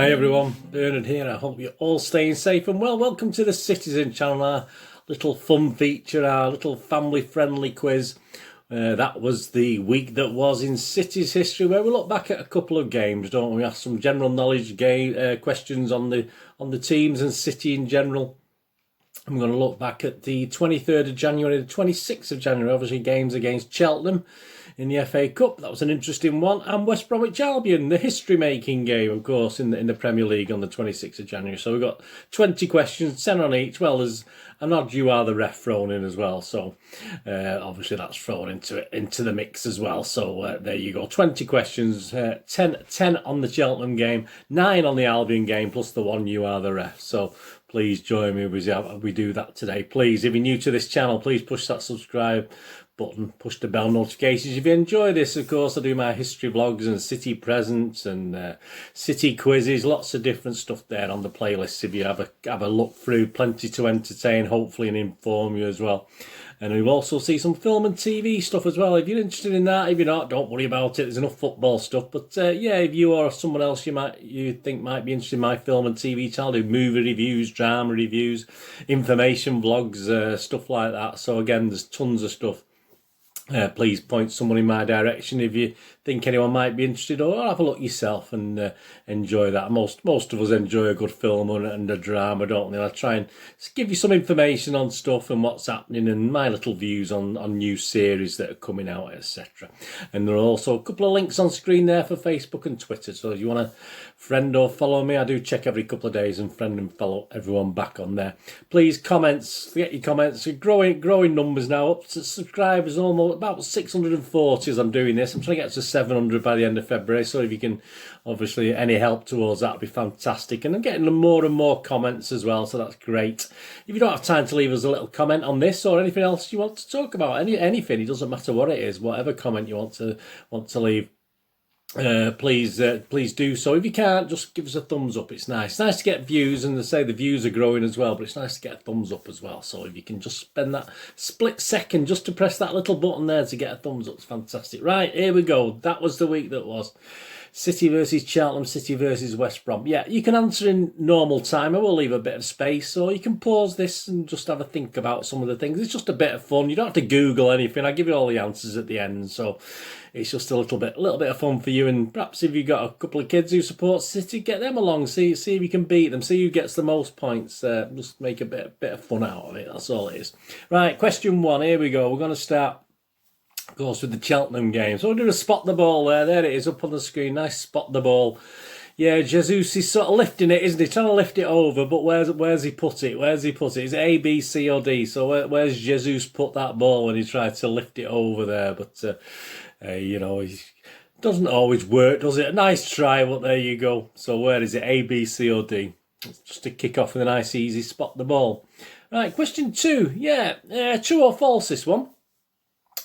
Hi everyone, Bernard here. I hope you're all staying safe and well. Welcome to the Citizen channel, our little fun feature, our little family-friendly quiz. That was the week that was in City's history, where we look back at a couple of games, don't we? We ask some general knowledge questions on the teams and City in general. I'm going to look back at the 23rd of January, the 26th of January, obviously games against Cheltenham in the FA Cup. That was an interesting one. And West Bromwich Albion, the history-making game, of course, in the Premier League on the 26th of January. So we've got 20 questions, 10 on each. Well, there's an odd you are the ref thrown in as well. So obviously that's thrown into the mix as well. So there you go. 20 questions, 10 on the Cheltenham game, 9 on the Albion game, plus the one you are the ref. So please join me as we do that today. Please, if you're new to this channel, please push that subscribe button, push the bell notifications. If you enjoy this, of course, I do my history vlogs and city presents and city quizzes, lots of different stuff there on the playlist. If you have a look through, plenty to entertain, hopefully, and inform you as well. And you'll also see some film and TV stuff as well. If you're interested in that, if you're not, don't worry about it. There's enough football stuff. But yeah, if you or someone else you think might be interested in my film and TV channel, I do movie reviews, drama reviews, information vlogs, stuff like that. So again, there's tons of stuff. Please point someone in my direction if you think anyone might be interested, or have a look yourself and enjoy that. Most of us enjoy a good film and a drama, don't we? I try and give you some information on stuff and what's happening and my little views on new series that are coming out, etc. And there are also a couple of links on screen there for Facebook and Twitter. So if you want to friend or follow me, I do check every couple of days and friend and follow everyone back on there. Please comments, get your comments. Growing numbers now, up to subscribers almost about 640 as I'm doing this. I'm trying to get to 700 by the end of February, so if you can, obviously, any help towards that would be fantastic. And I'm getting more and more comments as well, so that's great. If you don't have time to leave us a little comment on this or anything else you want to talk about, anything, it doesn't matter what it is, whatever comment you want to leave, please do so. If you can't, just give us a thumbs up. It's nice to get views, and they say the views are growing as well, but it's nice to get a thumbs up as well. So if you can just spend that split second just to press that little button there to get a thumbs up, it's fantastic. Right, here we go. That was the week that was. City versus Cheltenham, City versus West Brom. Yeah, you can answer in normal time. I will leave a bit of space, or you can pause this and just have a think about some of the things. It's just a bit of fun. You don't have to Google anything. I give you all the answers at the end, so it's just a little bit of fun for you. And perhaps if you've got a couple of kids who support City, get them along. See if you can beat them. See who gets the most points. Just make a bit of fun out of it. That's all it is. Right, question 1. Here we go. We're going to start, of course, with the Cheltenham game. So we're going to spot the ball there. There it is up on the screen. Nice spot the ball. Yeah, Jesus is sort of lifting it, isn't he? Trying to lift it over, but where's he put it? Where's he put it? Is it A, B, C or D? So where's Jesus put that ball when he tried to lift it over there? But, you know, he doesn't always work, does it? A nice try, but there you go. So where is it? A, B, C or D? It's just to kick off with a nice, easy spot the ball. Right, question 2. Yeah, true or false, this one?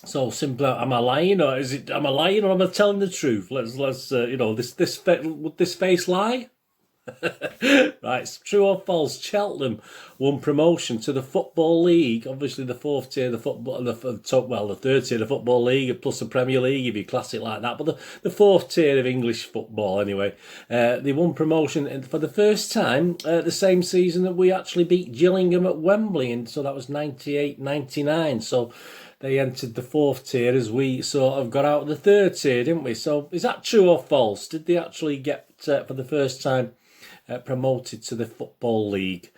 So simple. Am I lying, or am I lying, or am I telling the truth? Let's you know, would this face lie? Right, true or false? Cheltenham won promotion to the Football League. Obviously, the fourth tier, the third tier, the Football League, plus the Premier League, if you class it like that. But the fourth tier of English football, anyway. They won promotion for the first time the same season that we actually beat Gillingham at Wembley, and so that was 98-99. So they entered the fourth tier as we sort of got out of the third tier, didn't we? So is that true or false? Did they actually get, for the first time, promoted to the Football League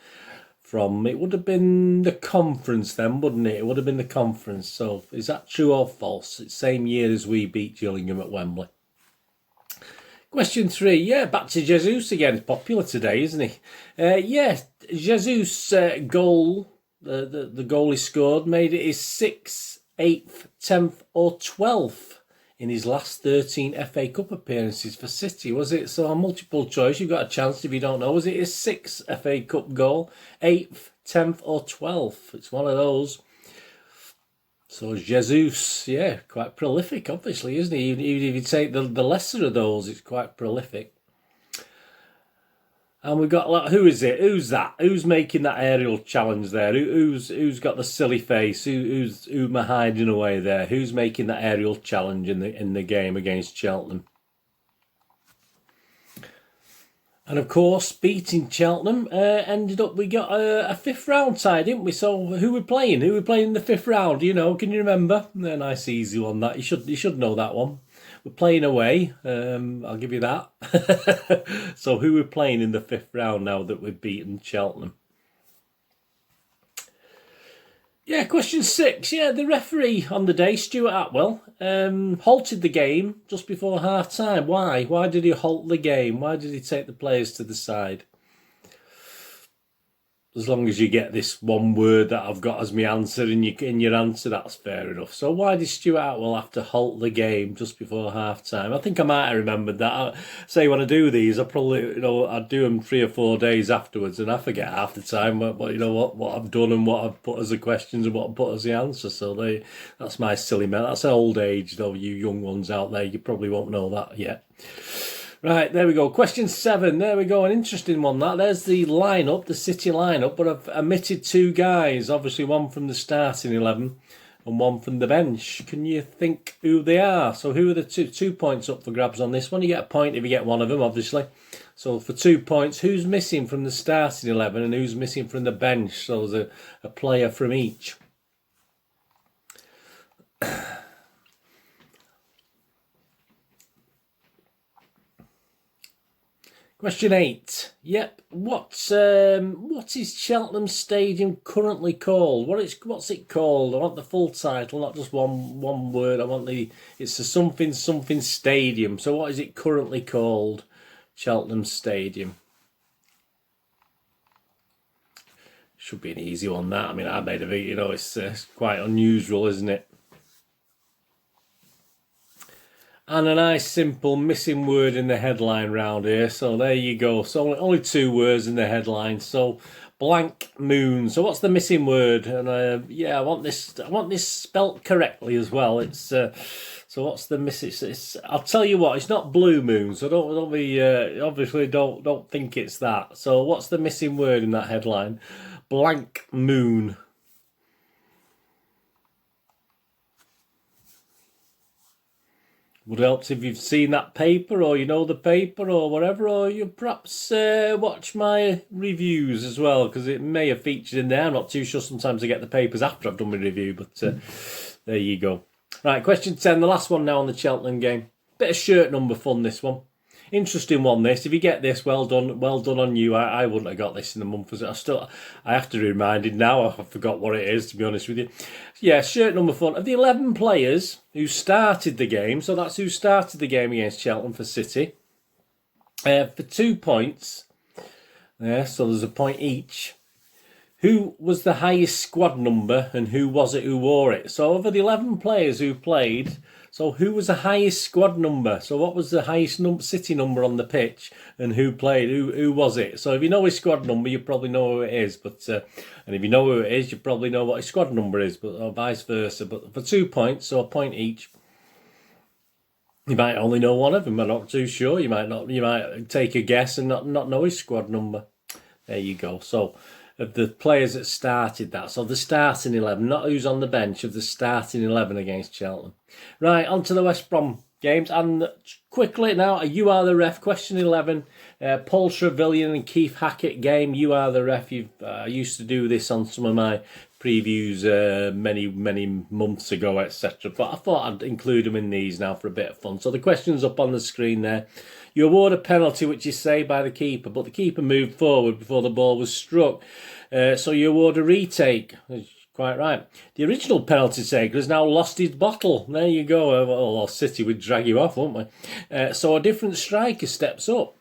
from, it would have been the conference then, wouldn't it? It would have been the conference. So is that true or false? It's the same year as we beat Gillingham at Wembley. Question 3. Yeah, back to Jesus again. It's popular today, isn't he? Yeah, Jesus' goal, the goal he scored, made it his 6th, 8th, 10th or 12th in his last 13 FA Cup appearances for City, was it? So on multiple choice, you've got a chance if you don't know. Was it his 6th FA Cup goal, 8th, 10th or 12th? It's one of those. So Jesus, yeah, quite prolific, obviously, isn't he? Even if you take the lesser of those, it's quite prolific. And we've got, like, who is it? Who's that? Who's making that aerial challenge there? Who's got the silly face? Who am I hiding away there? Who's making that aerial challenge in the game against Cheltenham? And of course, beating Cheltenham, ended up, we got a fifth round tie, didn't we? So who we're playing? Who we're playing in the fifth round? You know, can you remember? A nice easy one that. You should know that one. We're playing away. I'll give you that. So who we're playing in the fifth round now that we've beaten Cheltenham? Yeah, question 6. Yeah, the referee on the day, Stuart Atwell, halted the game just before half-time. Why? Why did he halt the game? Why did he take the players to the side? As long as you get this one word that I've got as my answer in your answer, that's fair enough. So why did Stuart Atwell have to halt the game just before half-time? I think I might have remembered that. Say when I do these, I probably, I'd do them 3 or 4 days afterwards, and I forget half the time what I've done and what I've put as the questions and what I've put as the answer. So that's my silly man. That's old age, though. You young ones out there, you probably won't know that yet. Right, there we go. Question 7. There we go. An interesting one, that. There's the lineup, the City lineup, but I've omitted 2 guys. Obviously, one from the starting 11 and one from the bench. Can you think who they are? So who are the 2 points up for grabs on this one? You get a point if you get one of them, obviously. So for 2 points, who's missing from the starting 11 and who's missing from the bench? So there's a player from each. Question 8. Yep. What is Cheltenham Stadium currently called? What's it called? I want the full title, not just one word. I want it's a something stadium. So what is it currently called? Cheltenham Stadium. Should be an easy one, that. I mean, I made a video, it's quite unusual, isn't it? And a nice simple missing word in the headline round here. So there you go. So only 2 words in the headline. So blank moon. So what's the missing word? And yeah, I want this spelt correctly as well. It's so what's the missing? I'll tell you what. It's not blue moon. So don't be obviously don't think it's that. So what's the missing word in that headline? Blank moon. Would help if you've seen that paper, or you know the paper, or whatever, or you perhaps watch my reviews as well, because it may have featured in there. I'm not too sure. Sometimes I get the papers after I've done my review, but there you go. Right, question 10, the last one now on the Cheltenham game. Bit of shirt number fun, this one. Interesting one, this. If you get this, well done on you. I wouldn't have got this in the month. I have to be reminded now. I forgot what it is, to be honest with you. Yeah, shirt number fun. Of the 11 players who started the game, so that's who started the game against Cheltenham for City, for 2 points, yeah, so there's a point each. Who was the highest squad number and who was it who wore it? So over the 11 players who played, so who was the highest squad number? So what was the highest City number on the pitch and who played? Who was it? So if you know his squad number, you probably know who it is. But and if you know who it is, you probably know what his squad number is, but or vice versa. But for 2 points, so a point each. You might only know one of them. I'm not too sure. You might take a guess and not know his squad number. There you go. So of the players that started that. So the starting 11, not who's on the bench, of the starting 11 against Cheltenham. Right, on to the West Brom games. And quickly now, you are the ref. Question 11, Paul Trevelyan and Keith Hackett game. You are the ref. I used to do this on some of my previews many months ago, etc. But I thought I'd include them in these now for a bit of fun. So the question's up on the screen there. You award a penalty which is saved by the keeper, but the keeper moved forward before the ball was struck. So you award a retake. Quite right. The original penalty taker has now lost his bottle. There you go. Well, City would drag you off, wouldn't we? So a different striker steps up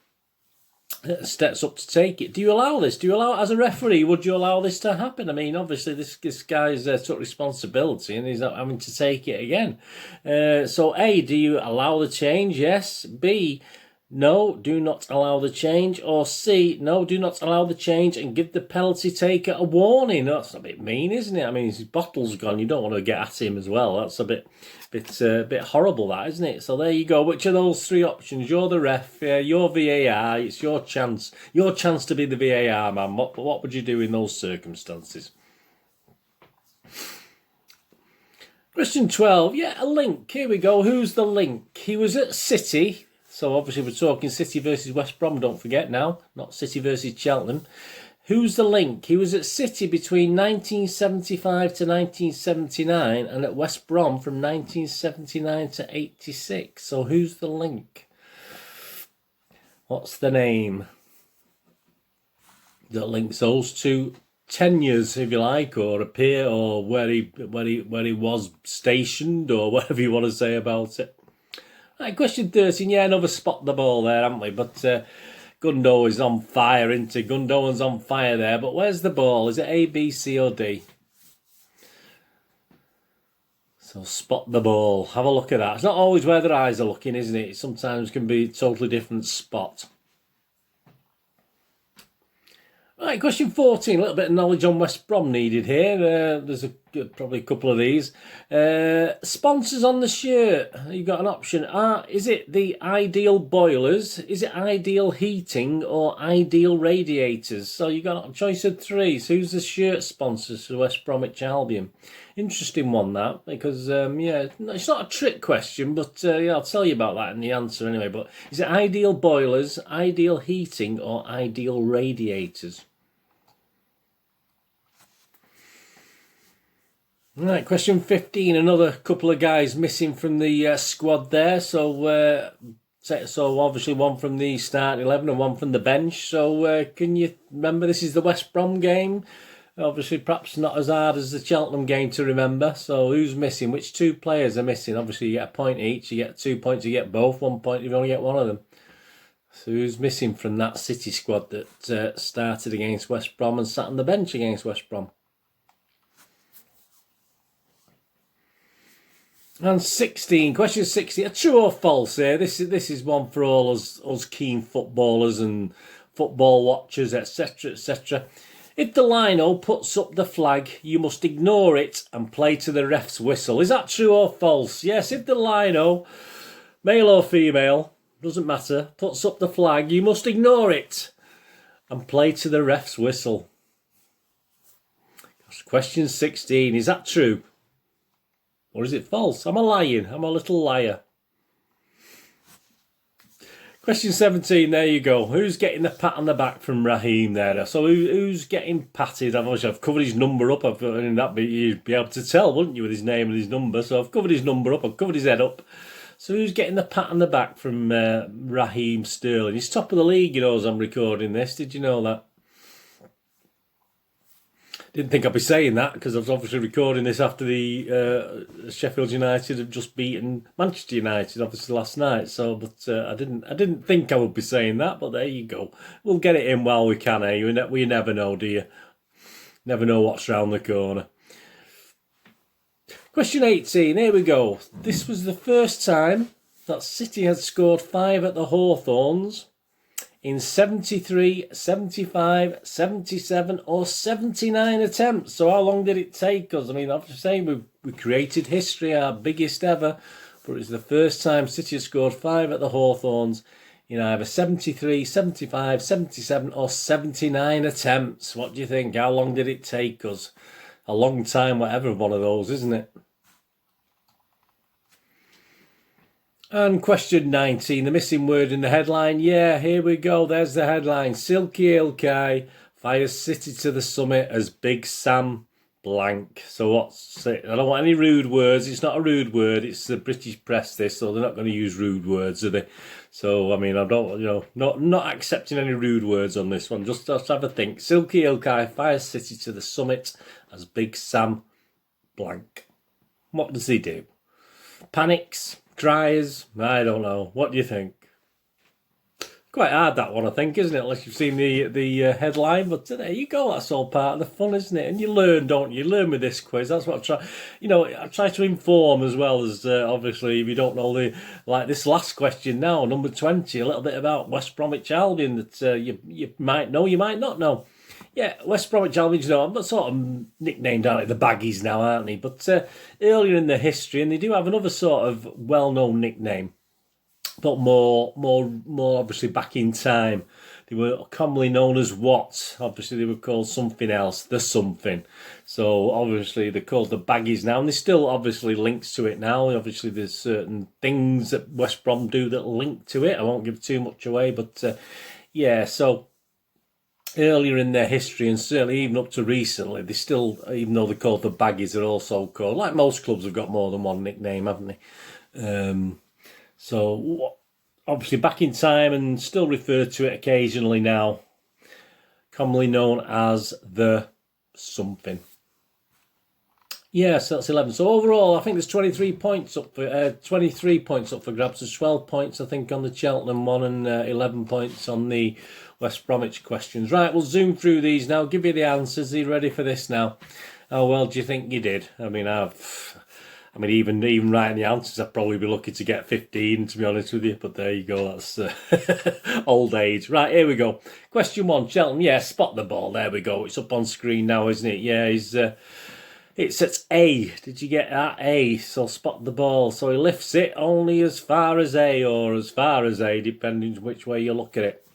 to take it. Do you allow this? Do you allow, as a referee, would you allow this to happen? I mean, obviously, this guy's took responsibility and he's not having to take it again. So A, do you allow the change? Yes. B, no, do not allow the change. Or C, no, do not allow the change and give the penalty taker a warning. That's a bit mean, isn't it? I mean, his bottle's gone. You don't want to get at him as well. That's a bit horrible, that, isn't it? So there you go. Which of those 3 options? You're the ref. You're VAR. It's your chance. Your chance to be the VAR man. What would you do in those circumstances? Question 12. Yeah, a link. Here we go. Who's the link? He was at City. So obviously we're talking City versus West Brom, don't forget now, not City versus Cheltenham. Who's the link? He was at City between 1975 to 1979 and at West Brom from 1979 to 86. So who's the link? What's the name that links those two tenures, if you like, or appear, or where he was stationed, or whatever you want to say about it? Right, question 13. Yeah, another spot the ball there, haven't we? But Gundo is on fire, isn't he? Gundogan's on fire there. But where's the ball? Is it A, B, C, or D? So spot the ball. Have a look at that. It's not always where their eyes are looking, isn't it? It sometimes can be a totally different spot. Right, question 14. A little bit of knowledge on West Brom needed here. There's probably a couple of these. Sponsors on the shirt. You've got an option. Is it the Ideal Boilers? Is it Ideal Heating? Or Ideal Radiators? So you've got a choice of three. So who's the shirt sponsors for West Bromwich Albion? Interesting one, that. Because, yeah, it's not a trick question. But, yeah, I'll tell you about that in the answer anyway. But is it Ideal Boilers, Ideal Heating, or Ideal Radiators? Right, question 15. Another couple of guys missing from the squad there. So obviously one from the starting 11 and one from the bench. So can you remember this is the West Brom game? Obviously, perhaps not as hard as the Cheltenham game to remember. So who's missing? Which two players are missing? Obviously, you get a point each. You get 2 points. You get both. 1 point if you only get one of them. So who's missing from that City squad that started against West Brom and sat on the bench against West Brom? And 16, question 16, a true or false here? This is one for all us keen footballers and football watchers, etc., etc. If the lino puts up the flag, you must ignore it and play to the ref's whistle. Is that true or false? Yes, if the lino, male or female, doesn't matter, puts up the flag, you must ignore it and play to the ref's whistle. Question 16, is that true? Or is it false? I'm a lying. I'm a little liar. Question 17, there you go. Who's getting the pat on the back from Raheem there? So who's getting patted? I've covered his number up. You'd be able to tell, wouldn't you, with his name and his number. So I've covered his number up. I've covered his head up. So who's getting the pat on the back from Raheem Sterling? He's top of the league, you know, as I'm recording this. Did you know that? Didn't think I'd be saying that because I was obviously recording this after the Sheffield United have just beaten Manchester United, obviously last night. So, but I didn't think I would be saying that. But there you go. We'll get it in while we can. We never know, do you? Never know what's round the corner. Question 18. Here we go. This was the first time that City had scored 5 at the Hawthorns in 73, 75, 77 or 79 attempts. So how long did it take us? I mean, I have to say we created history, our biggest ever, but it's the first time City has scored 5 at the Hawthorns in either 73, 75, 77 or 79 attempts. What do you think? How long did it take us? A long time, whatever one of those, isn't it? And question 19, the missing word in the headline. Yeah, here we go. There's the headline. Silky Ilkay fires City to the summit as Big Sam blank. So what's it? I don't want any rude words. It's not a rude word. It's the British press, this, so they're not going to use rude words, are they? So, I mean, I don't, not accepting any rude words on this one. Just have a think. Silky Ilkay fires City to the summit as Big Sam blank. What does he do? Panics? Cries? I don't know. What do you think? Quite hard, that one, I think, isn't it? Unless you've seen the headline. But there you go. That's all part of the fun, isn't it? And you learn, don't you? You learn with this quiz. That's what I try. I try to inform as well as, obviously, if you don't know like this last question now, number 20, a little bit about West Bromwich Albion that you might know, you might not know. Yeah, West Bromwich Albion, I'm sort of nicknamed out like the Baggies now, aren't they? But earlier in the history, and they do have another sort of well-known nickname, but more obviously back in time. They were commonly known as what? Obviously, they were called something else, the something. So, obviously, they're called the Baggies now, and there's still obviously links to it now. Obviously, there's certain things that West Brom do that link to it. I won't give too much away, but yeah, so earlier in their history, and certainly even up to recently, they still, even though they're called the Baggies, they're also called, like most clubs have got more than one nickname, haven't they? So, obviously back in time and still referred to it occasionally now, commonly known as the something. Yeah, so that's 11. So overall, I think there's 23 points up for 23 points up for grabs. There's 12 points, I think, on the Cheltenham one, and 11 points on the West Bromwich questions. Right, we'll zoom through these now. Give you the answers. Are you ready for this now? How well do you think you did? I mean, even writing the answers, I'd probably be lucky to get 15, to be honest with you. But there you go. That's old age. Right, here we go. Question 1, Cheltenham. Yeah, spot the ball. There we go. It's up on screen now, isn't it? Yeah, he's... It's at A. Did you get that? A. So spot the ball. So he lifts it only as far as A or as far as A, depending which way you look at it.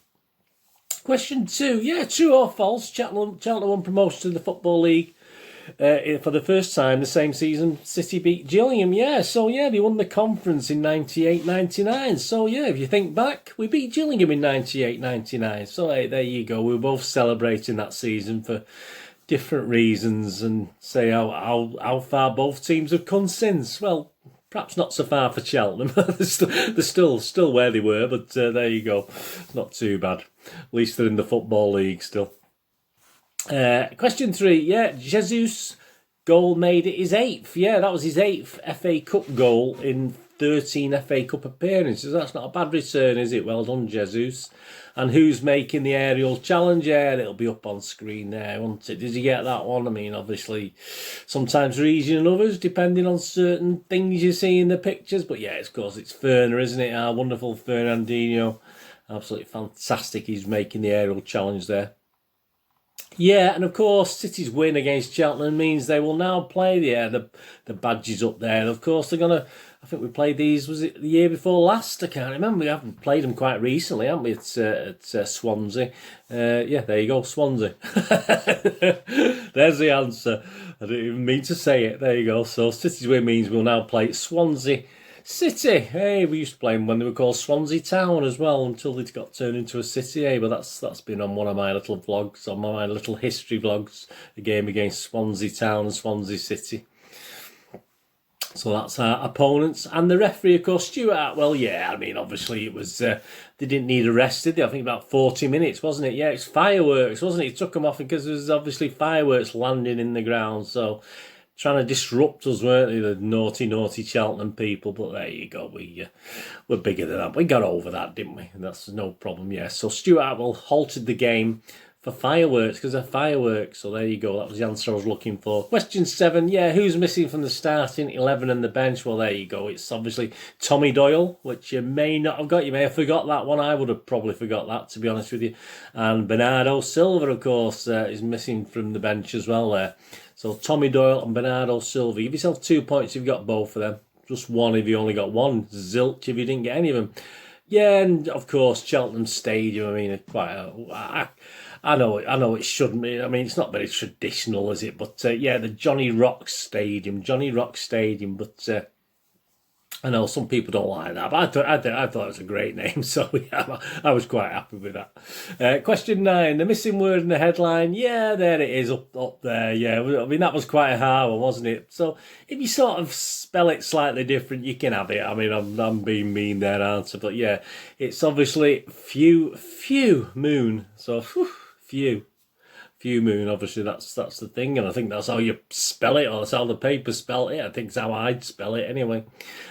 Question 2. Yeah, true or false? Cheltenham won promotion to the Football League for the first time the same season City beat Gillingham. Yeah, so yeah, they won the conference in 98-99. So yeah, if you think back, we beat Gillingham in 98-99. So hey, there you go. We were both celebrating that season for different reasons, and say how far both teams have come since. Well, perhaps not so far for Cheltenham. they're still where they were, but there you go. Not too bad. At least they're in the Football League still. Question 3. Yeah, Jesus' goal made it his 8th. Yeah, that was his 8th FA Cup goal in 13 FA Cup appearances. That's not a bad return, is it? Well done, Jesus. And who's making the aerial challenge? Yeah, it'll be up on screen there, won't it? Did you get that one? I mean, obviously, sometimes they're easier than others, depending on certain things you see in the pictures. But yeah, of course, it's Ferner, isn't it? Our wonderful Fernandinho. Absolutely fantastic. He's making the aerial challenge there. Yeah, and of course, City's win against Cheltenham means they will now play the badges up there. And of course, they're going to... I think we played these, was it the year before last? I can't remember. We haven't played them quite recently, haven't we? It's at Swansea. Yeah, there you go, Swansea. There's the answer. I didn't even mean to say it. There you go. So City's win means we'll now play Swansea City. Hey, we used to play them when they were called Swansea Town as well, until they got turned into a city. Hey, but that's been on one of my little vlogs, on my little history vlogs, a game against Swansea Town and Swansea City. So that's our opponents. And the referee, of course, Stuart Atwell. Yeah, I mean, obviously it was... they didn't need a rest, did they? I think about 40 minutes, wasn't it? Yeah, it's fireworks, wasn't it? He took them off because there was obviously fireworks landing in the ground. So trying to disrupt us, weren't they? The naughty, naughty Cheltenham people. But there you go. We're bigger than that. We got over that, didn't we? And that's no problem, yeah. So Stuart Atwell halted the game for fireworks, because they're fireworks. So there you go. That was the answer I was looking for. Question 7. Yeah, who's missing from the starting 11 and the bench? Well, there you go. It's obviously Tommy Doyle, which you may not have got. You may have forgot that one. I would have probably forgot that, to be honest with you. And Bernardo Silva, of course, is missing from the bench as well there. So Tommy Doyle and Bernardo Silva. Give yourself 2 points if you've got both of them. Just 1 if you only got 1. Zilch if you didn't get any of them. Yeah, and of course, Cheltenham Stadium. I mean, I know it shouldn't be. I mean, it's not very traditional, is it? But yeah, the Johnny Rock Stadium. But I know some people don't like that. But I thought it was a great name. So yeah, I was quite happy with that. Question 9. The missing word in the headline. Yeah, there it is up there. Yeah, I mean, that was quite a hard one, wasn't it? So if you sort of spell it slightly different, you can have it. I mean, I'm being mean there, aren't I? But yeah, it's obviously few moon. So few moon, obviously that's the thing, and I think that's how you spell it, or that's how the paper spell it. I think it's how I'd spell it anyway.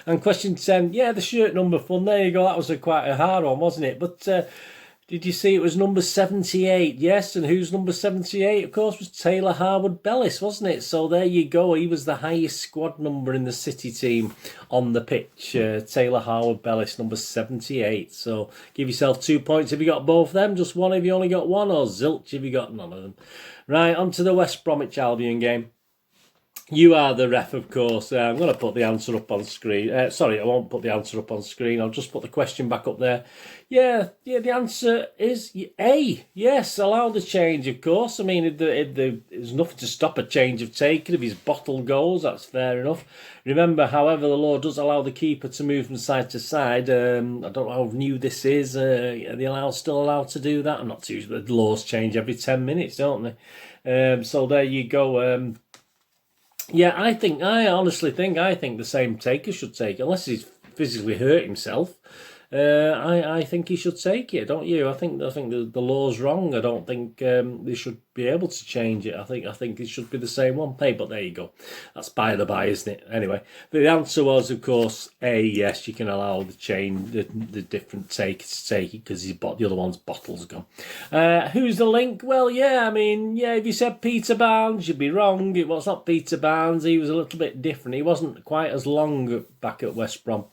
And question 10, yeah, the shirt number fun. There you go. That was quite a hard one, wasn't it? But did you see it was number 78? Yes, and who's number 78? Of course, was Taylor Harwood-Bellis, wasn't it? So there you go. He was the highest squad number in the City team on the pitch. Taylor Harwood-Bellis, number 78. So give yourself 2 points if you got both of them. Just 1 if you only got 1, or zilch if you got none of them. Right, on to the West Bromwich Albion game. You are the ref, of course. I'm going to put the answer up on screen. Sorry, I won't put the answer up on screen. I'll just put the question back up there. Yeah, the answer is A. Yes, allow the change, of course. I mean, if there's nothing to stop a change of taken. If he's bottled goals, that's fair enough. Remember, however, the law does allow the keeper to move from side to side. I don't know how new this is. Are they still allowed to do that? I'm not too sure. The laws change every 10 minutes, don't they? So there you go. Yeah, I honestly think the same taker should take it, unless he's physically hurt himself. I think he should take it, don't you? I think the law's wrong. I don't think they should be able to change it. I think it should be the same one. Hey, but there you go. That's by the by, isn't it? Anyway, the answer was, of course, A. Yes, you can allow the change, the different taker to take it because the other one's bottle's gone. Who's the link? Well, yeah, I mean, yeah. If you said Peter Barnes, you'd be wrong. It was not Peter Barnes. He was a little bit different. He wasn't quite as long back at West Brom.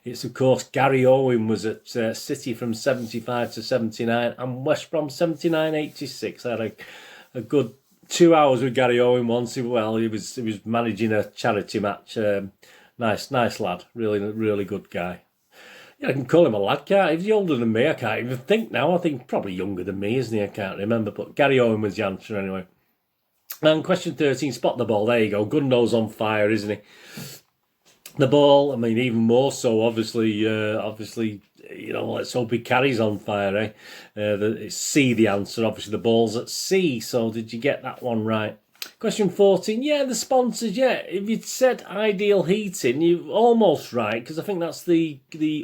It's, of course, Gary Owen was at City from 75 to 79 and West Brom 79-86. I had a good 2 hours with Gary Owen once. Well, he was managing a charity match. Nice lad. Really good guy. Yeah, I can call him a lad, can't I? If he's older than me, I can't even think now. I think probably younger than me, isn't he? I can't remember. But Gary Owen was the answer anyway. And question 13, spot the ball. There you go. Gundo's on fire, isn't he? The ball, I mean, even more so, obviously, you know, let's hope he carries on fire, eh? It's C, the answer. Obviously, the ball's at C, so did you get that one right? Question 14, yeah, the sponsors, yeah. If you'd said Ideal Heating, you're almost right, because I think that's the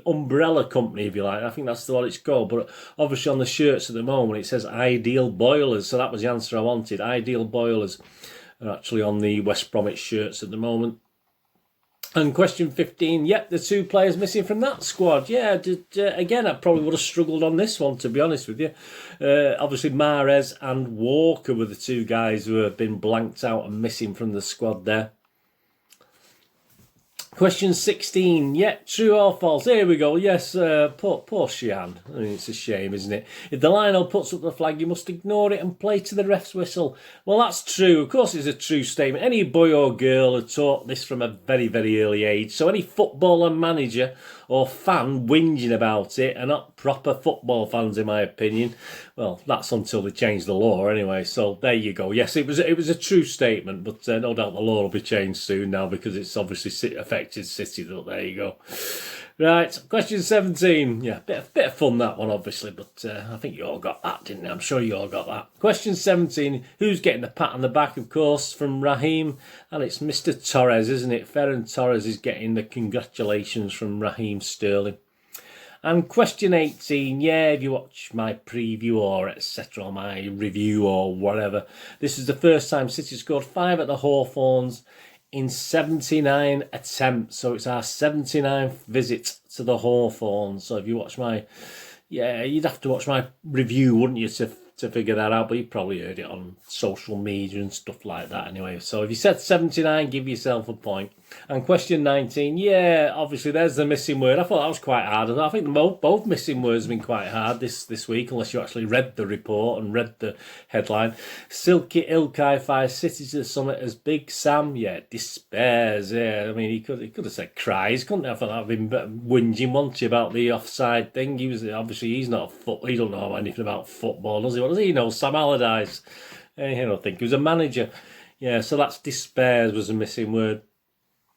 umbrella company, if you like. I think that's what it's called, but obviously on the shirts at the moment, it says Ideal Boilers, so that was the answer I wanted. Ideal Boilers are actually on the West Bromwich shirts at the moment. And question 15, yep, the two players missing from that squad. Yeah, again, I probably would have struggled on this one, to be honest with you. Obviously, Mahrez and Walker were the two guys who have been blanked out and missing from the squad there. Question 16, yeah, true or false? Here we go. Yes, poor Shian. I mean, it's a shame, isn't it? If the Lionel puts up the flag, you must ignore it and play to the ref's whistle. Well, that's true. Of course, it's a true statement. Any boy or girl are taught this from a very, very early age. So any footballer, manager or fan whinging about it are not proper football fans, in my opinion. Well, that's until they change the law anyway. So there you go. Yes, it was a true statement, but no doubt the law will be changed soon now because it's obviously affected City. So there you go. Right, question 17. Yeah, bit of fun that one, obviously, but I think you all got that, didn't you? I'm sure you all got that. Question 17. Who's getting the pat on the back, of course, from Raheem? And it's Mr. Torres, isn't it? Ferran Torres is getting the congratulations from Raheem Sterling. And question 18, yeah, if you watch my preview or etc., or my review or whatever, this is the first time City scored 5 at the Hawthorns in 79 attempts. So it's our 79th visit to the Hawthorns. So if you watch you'd have to watch my review, wouldn't you, to figure that out, but you probably heard it on social media and stuff like that anyway. So if you said 79, give yourself a point. And question 19, yeah, obviously there's the missing word. I thought that was quite hard. I think both missing words have been quite hard this week, unless you actually read the report and read the headline. Silky Ilkay fires City to the summit as Big Sam, yeah, despairs. Yeah, I mean, he could have said cries, couldn't he? I thought that would have been whinging, wasn't he, about the offside thing. He's not he don't know anything about football, does he? What does he know? Sam Allardyce. I don't think he was a manager. Yeah, so that's despairs was a missing word.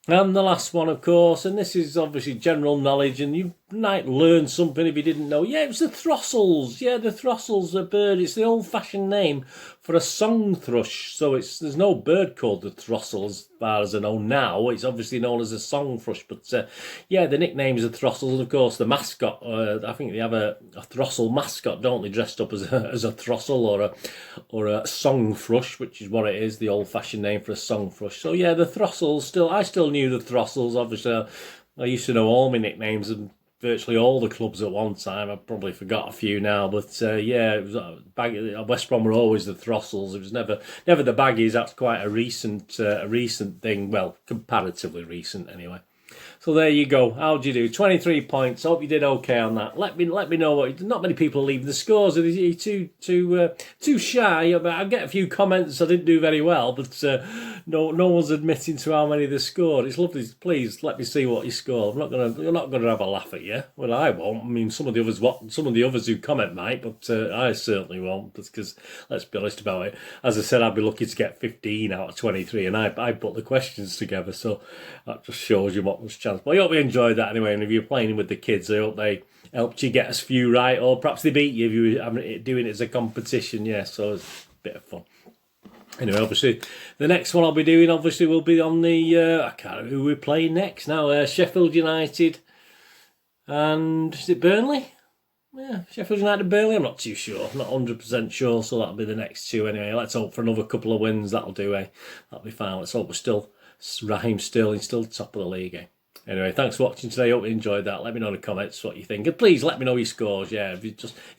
And the last one, of course, and this is obviously general knowledge, and you might learn something if you didn't know. Yeah, it was the throstles. Yeah, the throstles, a bird. It's the old-fashioned name for a song thrush. So there's no bird called the throstle as far as I know now. It's obviously known as a song thrush. But yeah, the nickname is the throstles. And of course, the mascot, I think they have a throstle mascot, don't they, dressed up as a throstle or a song thrush, which is what it is, the old-fashioned name for a song thrush. So yeah, the throstles, I still knew the throstles. Obviously, I used to know all my nicknames and virtually all the clubs at one time. I probably forgot a few now, but yeah, it was West Brom were always the throstles. It was never the baggies. That's quite a recent thing. Well, comparatively recent anyway. So there you go. How'd you do? 23 points. Hope you did okay on that. Let me know what. Not many people leave the scores. Are you too shy? I get a few comments. I didn't do very well, but no one's admitting to how many they scored. It's lovely. Please let me see what you scored. You're not gonna have a laugh at you. Well, I won't. I mean, some of the others who comment might, but I certainly won't. Because let's be honest about it. As I said, I'd be lucky to get 15 out of 23, and I put the questions together, so that just shows you what was chance. But I hope you enjoyed that anyway, and if you're playing with the kids, I hope they helped you get a few right, or perhaps they beat you if you were doing it as a competition. Yeah, so it's a bit of fun. Anyway, obviously, the next one I'll be doing, obviously, will be on the, I can't remember who we're playing next now, Sheffield United, and is it Burnley? Yeah, Sheffield United, Burnley, I'm not too sure, I'm not 100% sure, so that'll be the next two anyway. Let's hope for another couple of wins, that'll do, that'll be fine. Let's hope Raheem Sterling's still top of the league, Anyway, thanks for watching today. Hope you enjoyed that. Let me know in the comments what you think. And please let me know your scores. Yeah,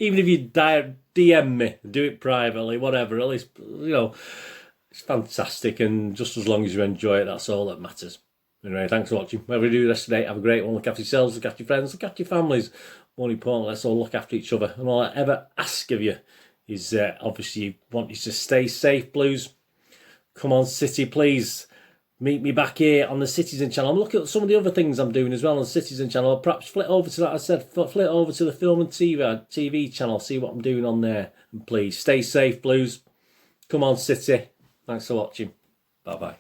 even if you DM me, do it privately, whatever. At least, it's fantastic. And just as long as you enjoy it, that's all that matters. Anyway, thanks for watching. Whatever you do the rest of the day, have a great one. Look after yourselves, look after your friends, look after your families. More importantly, let's all look after each other. And all I ever ask of you is, obviously, you want you to stay safe, Blues. Come on, City, please. Meet me back here on the Citizen channel. I'm looking at some of the other things I'm doing as well on the Citizen channel. I'll perhaps flit over to that. I said flit over to the Film and TV channel. See what I'm doing on there. And please stay safe, Blues. Come on, City. Thanks for watching. Bye-bye.